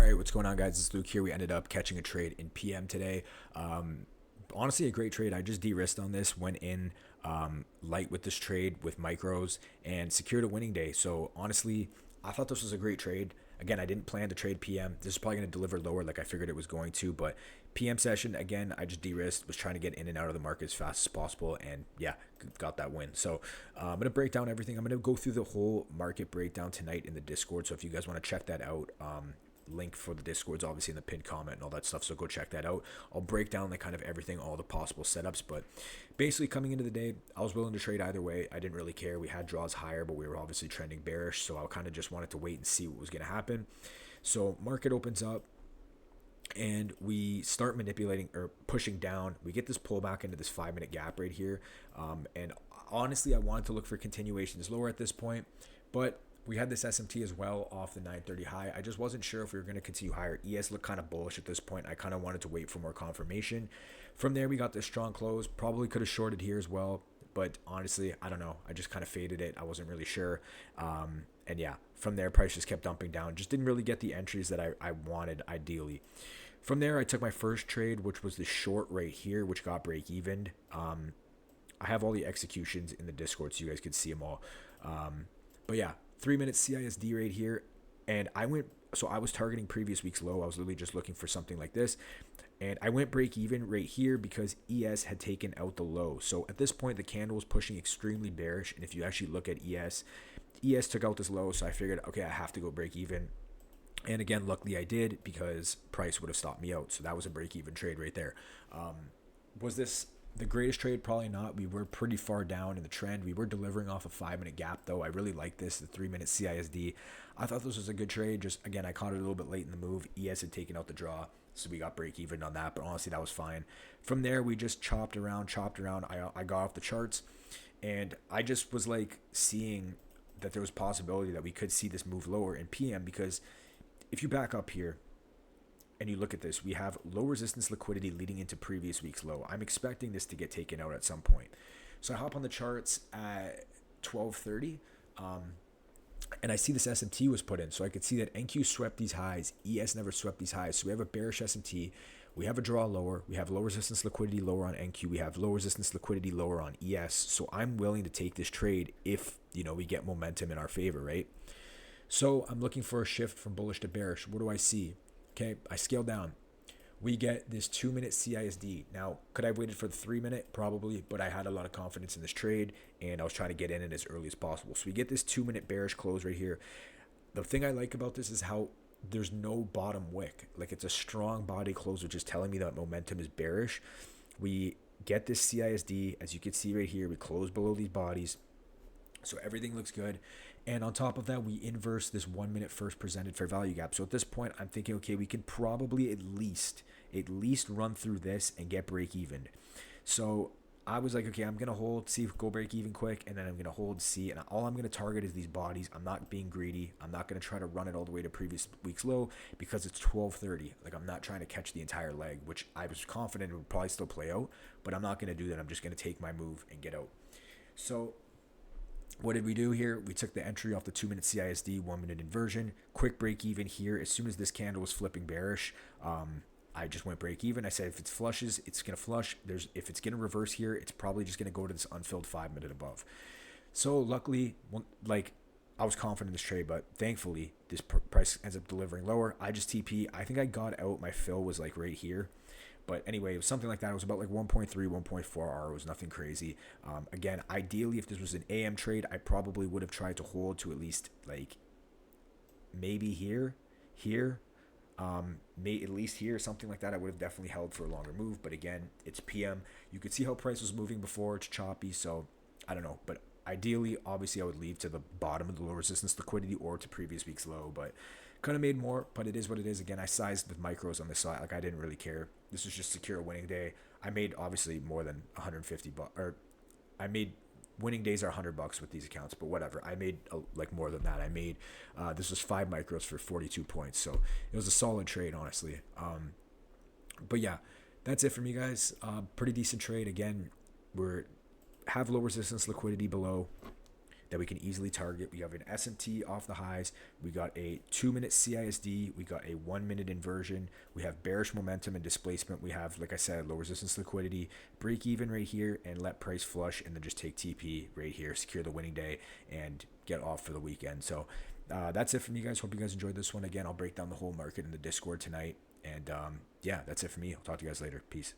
right, what's going on, guys? It's Luke here. We ended up catching a trade in PM today. Honestly, a great trade. I just de-risked on this, went in light with this trade with micros and secured a winning day. So honestly, I thought this was a great trade. Again, I didn't plan to trade PM. This is probably going to deliver lower like I figured it was going to, but PM session, again, I just de-risked, was trying to get in and out of the market as fast as possible, and yeah, got that win. So I'm going to break down everything. I'm going to go through the whole market breakdown tonight in the Discord, so if you guys want to check that out, link for the Discord's obviously in the pinned comment and all that stuff, so go check that out. I'll break down like kind of everything, all the possible setups, but basically coming into the day, I was willing to trade either way. I didn't really care. We had draws higher, but we were obviously trending bearish, so I kind of just wanted to wait and see what was going to happen. So market opens up and we start manipulating or pushing down. We get this pullback into this 5-minute gap right here, and honestly I wanted to look for continuations lower at this point, but we had this SMT as well off the 930 high. I just wasn't sure if we were going to continue higher. ES looked kind of bullish at this point. I kind of wanted to wait for more confirmation. From there, we got this strong close. Probably could have shorted here as well, but honestly, I don't know. I just kind of faded it. I wasn't really sure. And yeah, from there, price just kept dumping down. Just didn't really get the entries that I wanted ideally. From there, I took my first trade, which was the short right here, which got break evened. I have all the executions in the Discord so you guys can see them all. But yeah, 3-minute CISD right here, and I was targeting previous week's low. I was literally just looking for something like this, and I went break even right here because ES had taken out the low. So at this point, the candle was pushing extremely bearish, and if you actually look at ES took out this low, so I figured, okay, I have to go break even. And again, luckily I did, because price would have stopped me out. So that was a break even trade right there. Was this the greatest trade? Probably not. We were pretty far down in the trend. We were delivering off a 5-minute gap though. I really like this, the 3-minute CISD. I thought this was a good trade. Just again, I caught it a little bit late in the move. ES had taken out the draw, so we got break even on that, but honestly that was fine. From there, we just chopped around. I got off the charts, and I just was like seeing that there was possibility that we could see this move lower in PM, because if you back up here and you look at this, we have low resistance liquidity leading into previous week's low. I'm expecting this to get taken out at some point. So I hop on the charts at 12:30, and I see this SMT was put in. So I could see that NQ swept these highs. ES never swept these highs. So we have a bearish SMT. We have a draw lower. We have low resistance liquidity lower on NQ. We have low resistance liquidity lower on ES. So I'm willing to take this trade if, we get momentum in our favor, right? So I'm looking for a shift from bullish to bearish. What do I see? Okay, I scale down. We get this 2-minute CISD. Now, could I have waited for the 3-minute? Probably, but I had a lot of confidence in this trade, and I was trying to get in it as early as possible. So we get this 2-minute bearish close right here. The thing I like about this is how there's no bottom wick. Like, it's a strong body close, which is telling me that momentum is bearish. We get this CISD, as you can see right here. We close below these bodies. So everything looks good. And on top of that, we inverse this 1-minute first presented fair value gap. So at this point, I'm thinking, okay, we could probably at least run through this and get break even. So I was like, okay, I'm going to hold, see if go break even quick, and then I'm going to hold, see, and all I'm going to target is these bodies. I'm not being greedy. I'm not going to try to run it all the way to previous week's low because it's 12:30. Like, I'm not trying to catch the entire leg, which I was confident it would probably still play out, but I'm not going to do that. I'm just going to take my move and get out. So what did we do here? We took the entry off the 2-minute CISD, 1-minute inversion, quick break even here. As soon as this candle was flipping bearish, I just went break even. I said if it flushes, it's going to flush. If it's going to reverse here, it's probably just going to go to this unfilled 5-minute above. So luckily, I was confident in this trade, but thankfully this price ends up delivering lower. I just TP. I think I got out. My fill was like right here. But anyway, it was something like that. It was about like 1.3, 1.4 R. It was nothing crazy. Again, ideally, if this was an AM trade, I probably would have tried to hold to at least like maybe here, at least here, something like that. I would have definitely held for a longer move. But again, it's PM. You could see how price was moving before. It's choppy. So I don't know. But ideally, obviously, I would leave to the bottom of the low resistance liquidity or to previous week's low. But could have made more, but it is what it is. Again, I sized with micros on this side. Like, I didn't really care. This was just secure a winning day. I made obviously more than 150 bucks, or I made winning days are $100 with these accounts, but whatever. I made like more than that. I made this was 5 micros for 42 points, so it was a solid trade, honestly. But yeah, that's it from you guys. Pretty decent trade. Again, have low resistance liquidity below. that we can easily target. We have an S&T off the highs. We got a 2-minute CISD. We got a 1-minute inversion. We have bearish momentum and displacement. We have, like I said, low resistance liquidity, break even right here, and let price flush, and then just take TP right here, secure the winning day, and get off for the weekend. So that's it from you guys. Hope you guys enjoyed this one. Again, I'll break down the whole market in the Discord tonight. And yeah, that's it for me. I'll talk to you guys later. Peace.